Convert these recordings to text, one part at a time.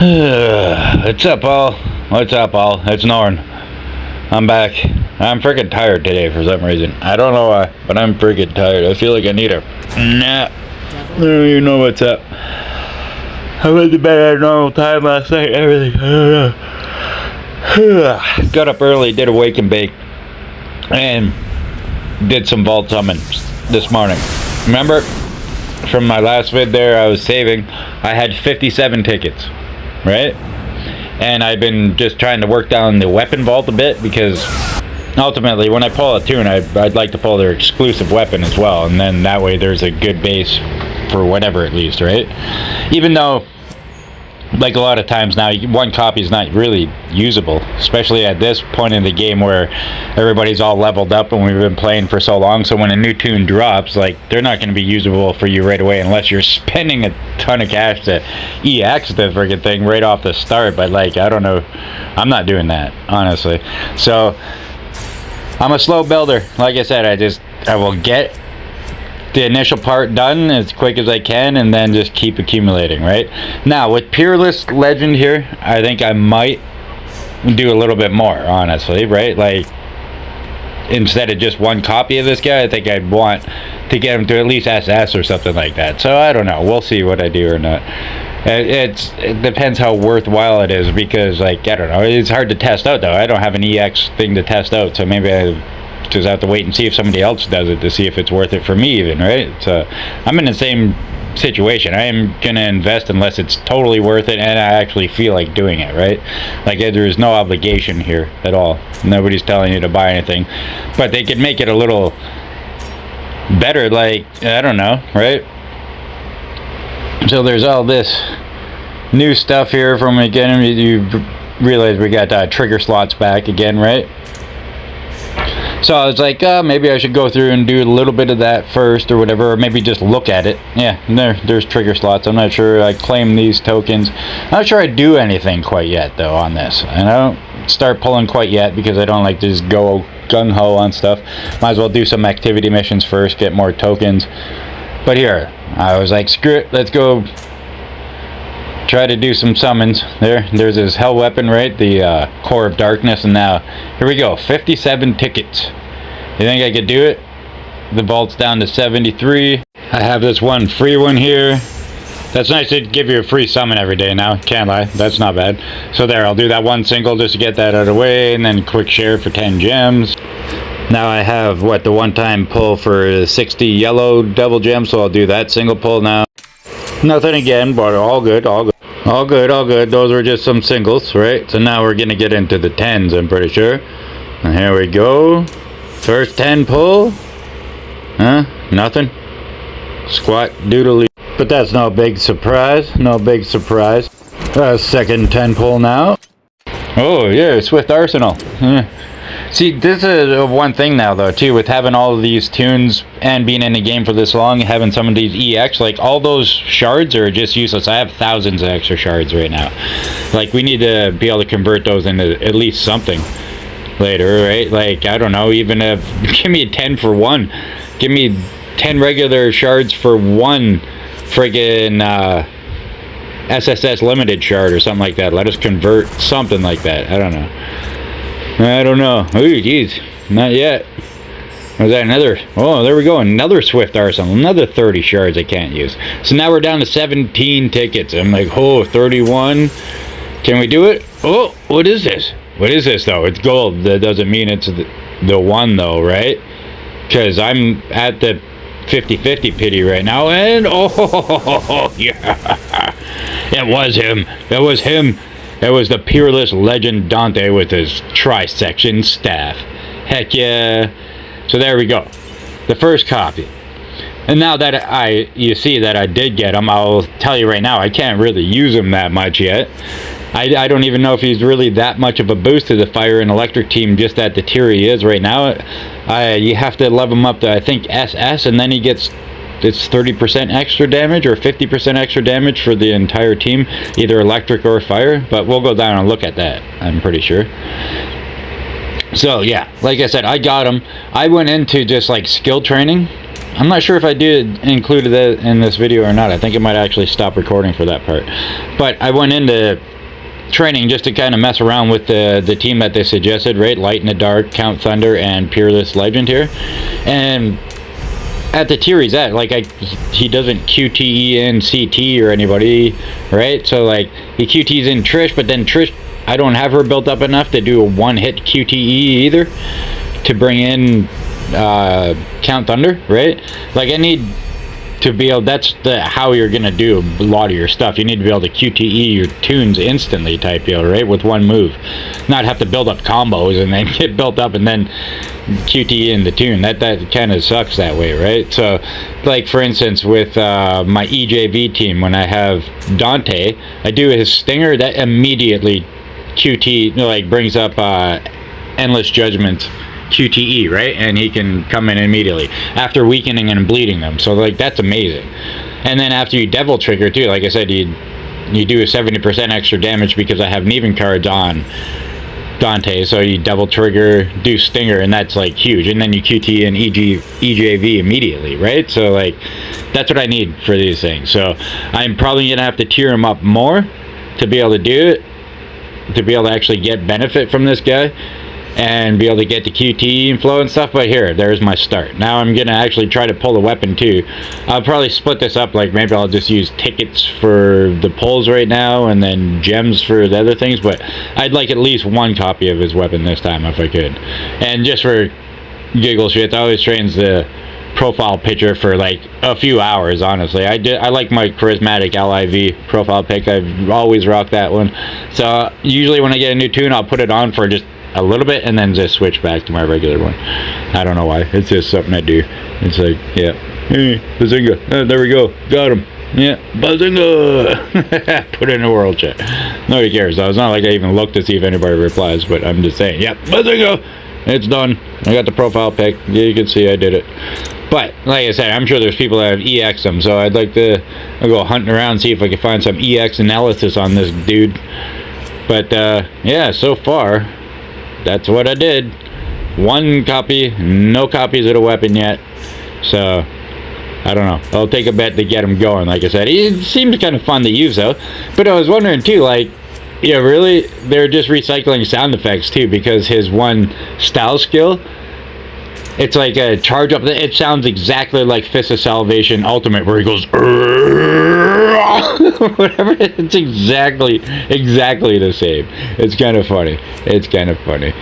What's up, all? What's up, all? It's Norn. I'm back. I'm freaking tired today for some reason. I don't know why, but I'm freaking tired. I feel like I need a nap. I don't even know what's up. I went to bed at a normal time last night. Everything. I don't know. Got up early, did a wake and bake, and did some vault summons this morning. Remember from my last vid there, I was saving. I had 57 tickets, right? And I've been just trying to work down the weapon vault a bit, because ultimately when I pull a tune, I'd like to pull their exclusive weapon as well, and then that way there's a good base for whatever, at least, right? Even though, like a lot of times now, one copy is not really usable, especially at this point in the game where everybody's all leveled up and we've been playing for so long. So when a new tune drops, like, they're not going to be usable for you right away unless you're spending a ton of cash to EX the friggin' thing right off the start. But, like, I don't know, I'm not doing that, honestly. So I'm a slow builder. Like I said, I will get the initial part done as quick as I can, and then just keep accumulating, right? Now with Peerless Legend here, I think I might do a little bit more, honestly, right? Like, instead of just one copy of this guy, I think I'd want to get him to at least SS or something like that. So I don't know, we'll see what I do or not. It depends how worthwhile it is, because, like, I don't know, it's hard to test out though. I don't have an EX thing to test out, so maybe I just have to wait and see if somebody else does it to see if it's worth it for me even, right? So I'm in the same situation. I am gonna invest unless it's totally worth it and I actually feel like doing it, right? Like, there is no obligation here at all. Nobody's telling you to buy anything, but they could make it a little better, like, I don't know, right? So there's all this new stuff here from again. You realize we got trigger slots back again, right? So I was like, maybe I should go through and do a little bit of that first or whatever, or maybe just look at it. Yeah, there's trigger slots. I'm not sure I claim these tokens. I'm not sure I do anything quite yet, though, on this. And I don't start pulling quite yet because I don't like to just go gung-ho on stuff. Might as well do some activity missions first, get more tokens. But here, I was like, screw it, let's go try to do some summons. There's his hell weapon, right? The core of darkness. And now here we go, 57 tickets. You think I could do it? The vault's down to 73. I have this one free one here. That's nice to give you a free summon every day now, can't lie, that's not bad. So there, I'll do that one single just to get that out of the way, and then quick share for 10 gems. Now I have the one-time pull for 60 yellow devil gems, so I'll do that single pull now. Nothing again, but all good, all good. All good, all good. Those were just some singles, right? So now we're gonna get into the 10s, I'm pretty sure. And here we go. First 10 pull. Huh? Nothing. Squat doodly. But that's no big surprise. No big surprise. Second 10 pull now. Oh yeah, Swift Arsenal. See, this is one thing now, though, too, with having all of these tunes and being in the game for this long, having some of these EX, like, all those shards are just useless. I have thousands of extra shards right now. Like, we need to be able to convert those into at least something later, right? Like, I don't know, even if, give me a 10 for one. Give me 10 regular shards for one friggin' SSS limited shard or something like that. Let us convert something like that. I don't know. Ooh, geez. Not yet. Was that another? Oh, there we go. Another Swift Arsenal. Another 30 shards I can't use. So now we're down to 17 tickets. I'm like, oh, 31. Can we do it? Oh, what is this? What is this, though? It's gold. That doesn't mean it's the one, though, right? Because I'm at the 50-50 pity right now. And, oh, yeah. It was him. It was him. It was the Peerless Legend Dante with his trisection staff. Heck yeah. So there we go. The first copy. And now that you see that I did get him, I'll tell you right now, I can't really use him that much yet. I don't even know if he's really that much of a boost to the fire and electric team just at the tier he is right now. You have to level him up to, I think, SS, and then he gets... It's 30% extra damage or 50% extra damage for the entire team, either electric or fire, but we'll go down and look at that, I'm pretty sure. So yeah, like I said, I got him. I went into just like skill training I'm not sure if I did include that in this video or not. I think it might actually stop recording for that part. But I went into training just to kind of mess around with the team that they suggested, right? Light in the Dark, Count Thunder, and Peerless Legend here. And at the tier he's at, like, he doesn't QTE in CT or anybody, right? So like he QTs in Trish, but then Trish, I don't have her built up enough to do a one-hit QTE either to bring in Count Thunder, right? Like, I need to be able, that's how you're gonna do a lot of your stuff. You need to be able to QTE your tunes instantly type deal, right? With one move, not have to build up combos and then get built up and then QTE in the tune. That kind of sucks that way, right? So like, for instance, with my EJV team, when I have Dante, I do his stinger, that immediately QT, like, brings up Endless Judgment QTE, right? And he can come in immediately after weakening and bleeding them. So like, that's amazing. And then after you Devil Trigger too, like I said, you do a 70% extra damage because I have Neven cards on Dante. So you Devil Trigger, do Stinger, and that's like huge. And then you QT and EJV immediately, right? So like, that's what I need for these things. So I'm probably gonna have to tier him up more to be able to do it, to be able to actually get benefit from this guy and be able to get the QT and flow and stuff. But here, there's my start. Now I'm gonna actually try to pull a weapon too. I'll probably split this up, like maybe I'll just use tickets for the pulls right now and then gems for the other things, but I'd like at least one copy of his weapon this time if I could. And just for giggle shit, I always trains the profile picture for like a few hours, honestly. I like my charismatic LIV profile pic. I've always rocked that one. So usually when I get a new tune, I'll put it on for just a little bit and then just switch back to my regular one. I don't know why. It's just something I do. It's like, yeah, hey, Bazinga. Oh, there we go. Got him. Yeah, Bazinga. Put it in the world chat. Nobody cares though. It's not like I even look to see if anybody replies, but I'm just saying, yep, Bazinga. It's done. I got the profile pic. Yeah, you can see I did it. But like I said, I'm sure there's people that have EX them, so I'd like to go hunting around, see if I can find some EX analysis on this dude. But yeah, so far that's what I did. One copy, no copies of the weapon yet. So I don't know. I'll take a bet to get him going. Like I said, it seems kind of fun to use though. But I was wondering too, like, yeah, really, they're just recycling sound effects too, because his one style skill, it's like a charge up. It sounds exactly like Fist of Salvation Ultimate, where he goes whatever. It's exactly the same. It's kind of funny. It's kind of funny.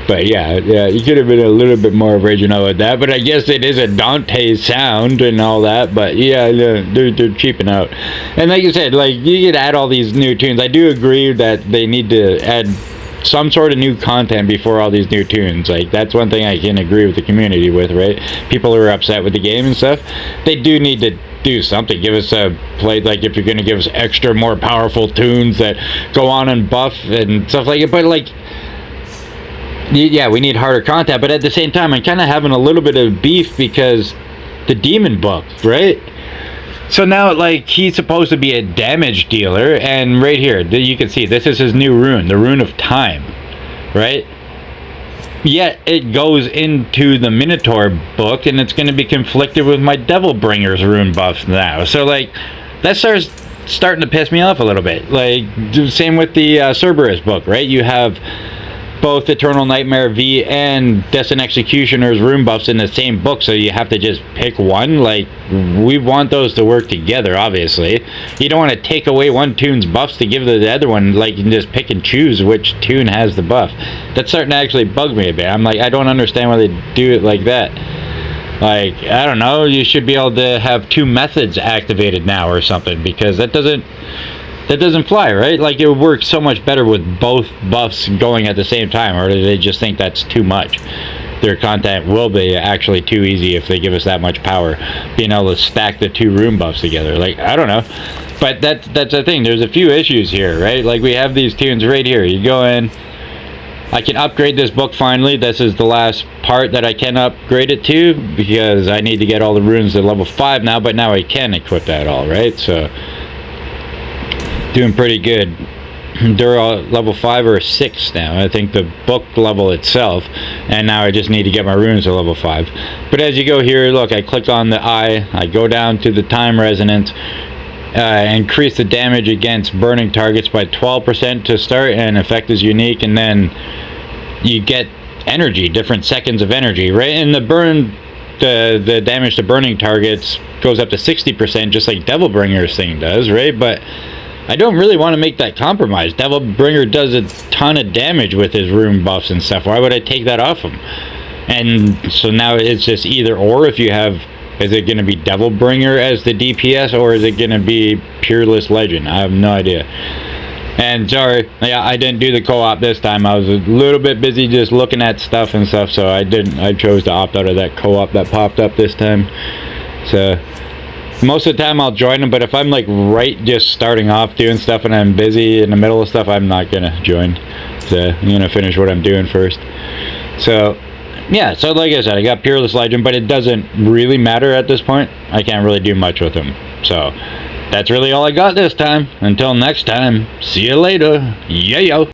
But yeah, you could have been a little bit more original with that. But I guess it is a Dante sound and all that. But yeah, they're cheaping out. And like you said, like, you could add all these new tunes. I do agree that they need to add some sort of new content before all these new tunes. Like, that's one thing I can agree with the community with, right? People who are upset with the game and stuff, they do need to do something. Give us a play, like, if you're going to give us extra more powerful tunes that go on and buff and stuff like it. But like, yeah, we need harder content. But at the same time, I'm kind of having a little bit of beef because the demon buff, right? So now, like, he's supposed to be a damage dealer, and right here, you can see this is his new rune, the Rune of Time, right? Yet it goes into the Minotaur book, and it's going to be conflicted with my Devil Bringer's rune buffs now. So, like, that starting to piss me off a little bit. Like, same with the Cerberus book, right? You have both Eternal Nightmare V and Destined Executioner's rune buffs in the same book, so you have to just pick one. Like, we want those to work together, obviously. You don't want to take away one tune's buffs to give to the other one. Like, you can just pick and choose which tune has the buff. That's starting to actually bug me a bit. I'm like, I don't understand why they do it like that. Like, I don't know, you should be able to have two methods activated now or something, because that doesn't fly, right? Like, it would work so much better with both buffs going at the same time. Or do they just think that's too much? Their content will be actually too easy if they give us that much power, being able to stack the two rune buffs together. Like, I don't know, but that's the thing. There's a few issues here, right? Like, we have these tunes right here. You go in, I can upgrade this book finally. This is the last part that I can upgrade it to, because I need to get all the runes to level 5 now, but now I can equip that all, right? So doing pretty good. they're all level 5 or 6 now. I think the book level itself, and now I just need to get my runes to level 5. But as you go here, look, I click on the eye, I go down to the time resonance, increase the damage against burning targets by 12% to start, and effect is unique, and then you get energy, different seconds of energy, right? And the damage to burning targets goes up to 60%, just like Devilbringer's thing does, right? But I don't really want to make that compromise. Devilbringer does a ton of damage with his rune buffs and stuff. Why would I take that off him? And so now it's just either or. If you have, is it going to be Devilbringer as the DPS, or is it going to be Peerless Legend? I have no idea. And sorry, yeah, I didn't do the co-op this time. I was a little bit busy just looking at stuff and stuff, so I chose to opt out of that co-op that popped up this time. So most of the time I'll join them, but if I'm like right just starting off doing stuff and I'm busy in the middle of stuff, I'm not gonna join. So I'm gonna finish what I'm doing first. So yeah, so like I said, I got Peerless Legend, but it doesn't really matter at this point. I can't really do much with him. So that's really all I got this time. Until next time, see you later. Yeah.